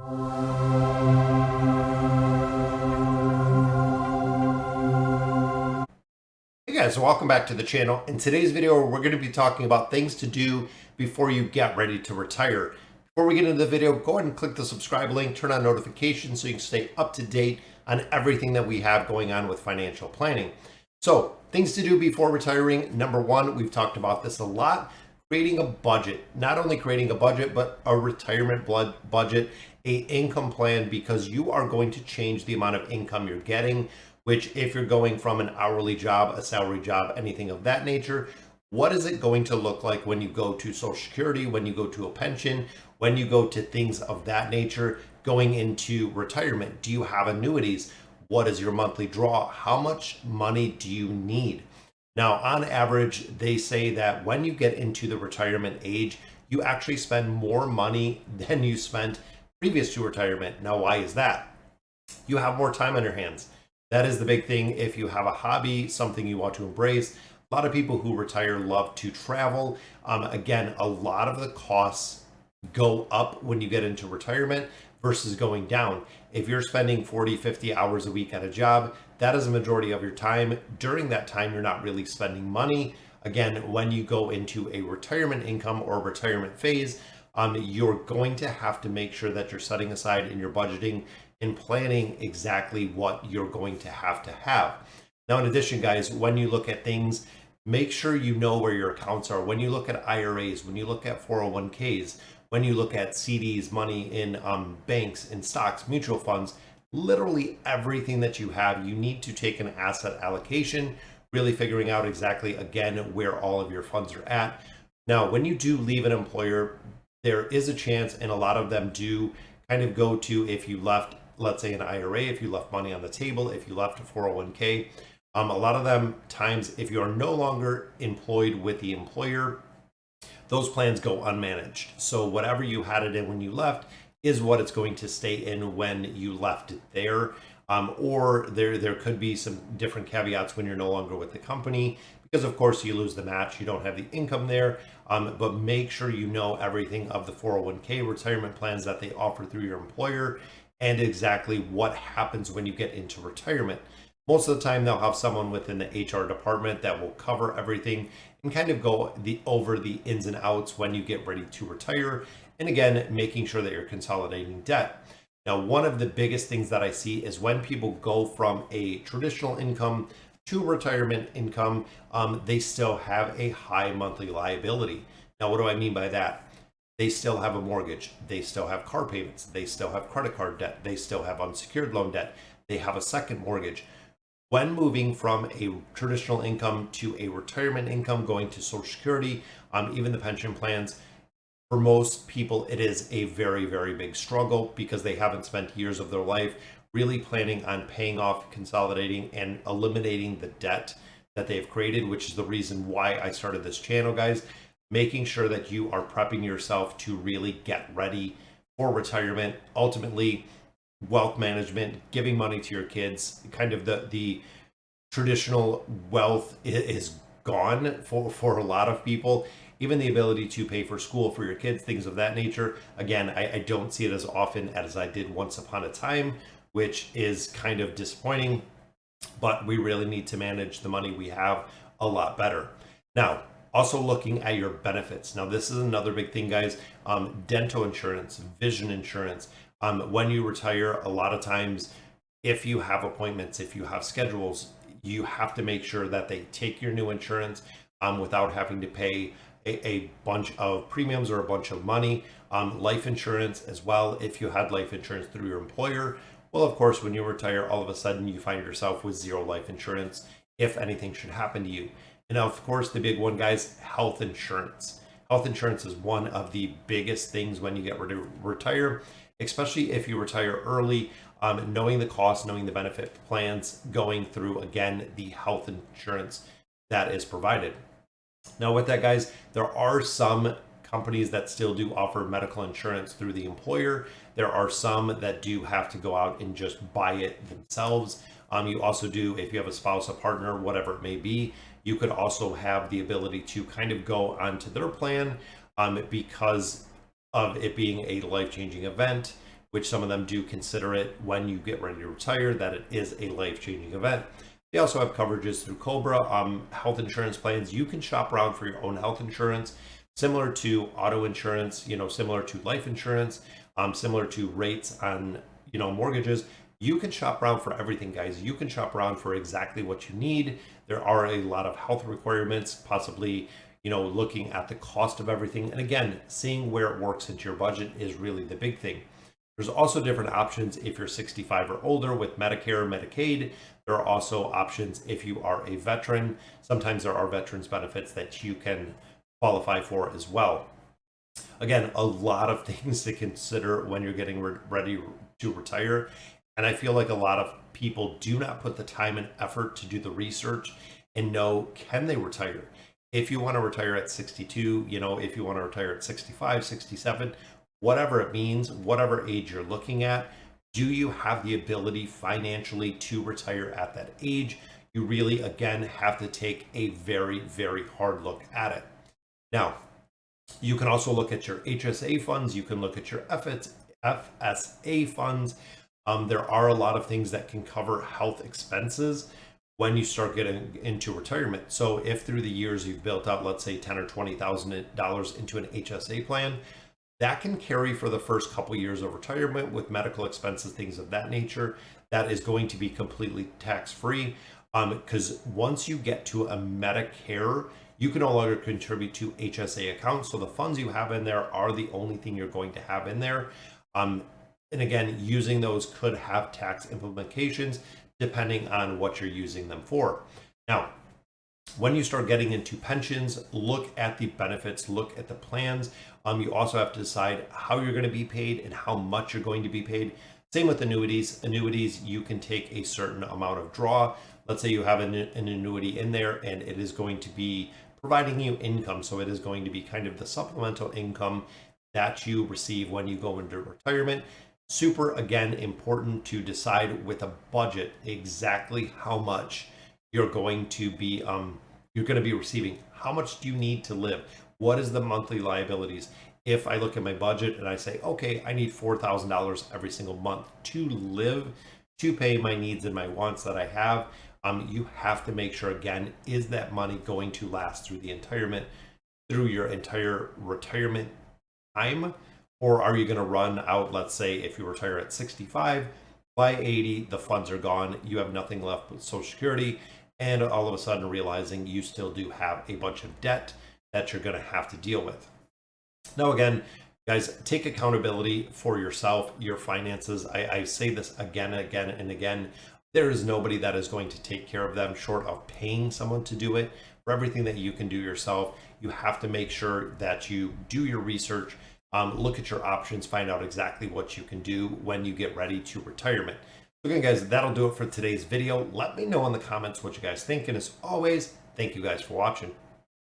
Hey guys, welcome back to the channel. In today's video, we're going to be talking about things to do before you get ready to retire. Before we get into the video, go ahead and click the subscribe link, turn on notifications so you can stay up to date on everything that we have going on with financial planning. So, things to do before retiring. Number one, we've talked about this a lot, creating a budget. Not only creating a budget, but a retirement budget, a income plan, because you are going to change the amount of income you're getting, which if you're going from an hourly job, a salary job, anything of that nature, what is it going to look like when you go to Social Security, when you go to a pension, when you go to things of that nature, going into retirement? Do you have annuities? What is your monthly draw? How much money do you need? Now, on average, they say that when you get into the retirement age, you actually spend more money than you spent previous to retirement. Now, why is that? You have more time on your hands. That is the big thing. If you have a hobby, something you want to embrace, a lot of people who retire love to travel. Again, a lot of the costs go up when you get into retirement versus going down. If you're spending 40, 50 hours a week at a job, that is a majority of your time. During that time, you're not really spending money. Again, when you go into a retirement income or retirement phase, you're going to have to make sure that you're setting aside in your budgeting and planning exactly what you're going to have. Now, in addition, guys, when you look at things, make sure you know where your accounts are. When you look at IRAs, when you look at 401ks, when you look at CDs, money in banks, in stocks, mutual funds, literally everything that you have, you need to take an asset allocation, really figuring out exactly, again, where all of your funds are at. Now, when you do leave an employer, there is a chance, and a lot of them do kind of go to, if you left, let's say an IRA, if you left money on the table, if you left a 401k, a lot of them times, if you are no longer employed with the employer, those plans go unmanaged. So whatever you had it in when you left is what it's going to stay in when you left it there. Or there could be some different caveats when you're no longer with the company, because of course you lose the match, you don't have the income there. But make sure you know everything of the 401k retirement plans that they offer through your employer and exactly what happens when you get into retirement. Most of the time, they'll have someone within the HR department that will cover everything and kind of go over the ins and outs when you get ready to retire. And again, making sure that you're consolidating debt. Now, one of the biggest things that I see is when people go from a traditional income to retirement income, they still have a high monthly liability. Now, what do I mean by that? They still have a mortgage, they still have car payments, they still have credit card debt, they still have unsecured loan debt, they have a second mortgage. When moving from a traditional income to a retirement income, going to Social Security, even the pension plans, for most people, it is a very, very big struggle because they haven't spent years of their life really planning on paying off, consolidating, and eliminating the debt that they've created, which is the reason why I started this channel, guys. Making sure that you are prepping yourself to really get ready for retirement, ultimately wealth management, giving money to your kids. Kind of the traditional wealth is gone for a lot of people. Even the ability to pay for school for your kids, things of that nature. Again, I don't see it as often as I did once upon a time, which is kind of disappointing, but we really need to manage the money we have a lot better. Now, also looking at your benefits. Now, this is another big thing, guys. Dental insurance, vision insurance. When you retire, a lot of times, if you have appointments, if you have schedules, you have to make sure that they take your new insurance without having to pay a bunch of premiums or a bunch of money. Life insurance as well. If you had life insurance through your employer, well, of course, when you retire, all of a sudden you find yourself with zero life insurance if anything should happen to you. And now, of course, the big one, guys, health insurance. Health insurance is one of the biggest things when you get ready to retire, especially if you retire early. Knowing the cost, knowing the benefit plans, going through, again, the health insurance that is provided. Now, with that, guys, there are some companies that still do offer medical insurance through the employer. There are some that do have to go out and just buy it themselves. You also do, if you have a spouse, a partner, whatever it may be, you could also have the ability to kind of go onto their plan because of it being a life-changing event, which some of them do consider it when you get ready to retire, that it is a life-changing event. They also have coverages through Cobra, health insurance plans. You can shop around for your own health insurance, similar to auto insurance, similar to life insurance, similar to rates on, mortgages. You can shop around for everything, guys. You can shop around for exactly what you need. There are a lot of health requirements, possibly, looking at the cost of everything. And again, seeing where it works into your budget is really the big thing. There's also different options if you're 65 or older with Medicare, Medicaid. There are also options if you are a veteran. Sometimes there are veterans benefits that you can qualify for as well. Again, a lot of things to consider when you're getting ready to retire. And I feel like a lot of people do not put the time and effort to do the research and know, can they retire? If you want to retire at 62, if you want to retire at 65, 67, whatever it means, whatever age you're looking at, do you have the ability financially to retire at that age? You really, again, have to take a very, very hard look at it. Now, you can also look at your HSA funds. You can look at your FSA funds. There are a lot of things that can cover health expenses when you start getting into retirement. So if through the years you've built up, let's say $10,000 or $20,000 into an HSA plan, that can carry for the first couple years of retirement with medical expenses, things of that nature. That is going to be completely tax-free, because once you get to a Medicare, you can no longer contribute to HSA accounts. So the funds you have in there are the only thing you're going to have in there. And again, using those could have tax implications depending on what you're using them for. Now, when you start getting into pensions, look at the benefits, look at the plans. You also have to decide how you're going to be paid and how much you're going to be paid. Same with annuities. Annuities, you can take a certain amount of draw. Let's say you have an annuity in there and it is going to be providing you income. So it is going to be kind of the supplemental income that you receive when you go into retirement. Super, again, important to decide with a budget exactly how much you're going to be receiving. How much do you need to live? What is the monthly liabilities? If I look at my budget and I say, okay, I need $4,000 every single month to live, to pay my needs and my wants that I have, you have to make sure, again, is that money going to last through your entire retirement time? Or are you going to run out, let's say, if you retire at 65, by 80, the funds are gone, you have nothing left but Social Security, and all of a sudden realizing you still do have a bunch of debt that you're going to have to deal with. Now, again, guys, take accountability for yourself, your finances. I say this again and again. There is nobody that is going to take care of them short of paying someone to do it. For everything that you can do yourself, you have to make sure that you do your research, look at your options, find out exactly what you can do when you get ready to retirement. So again, guys, that'll do it for today's video. Let me know in the comments what you guys think. And as always, thank you guys for watching.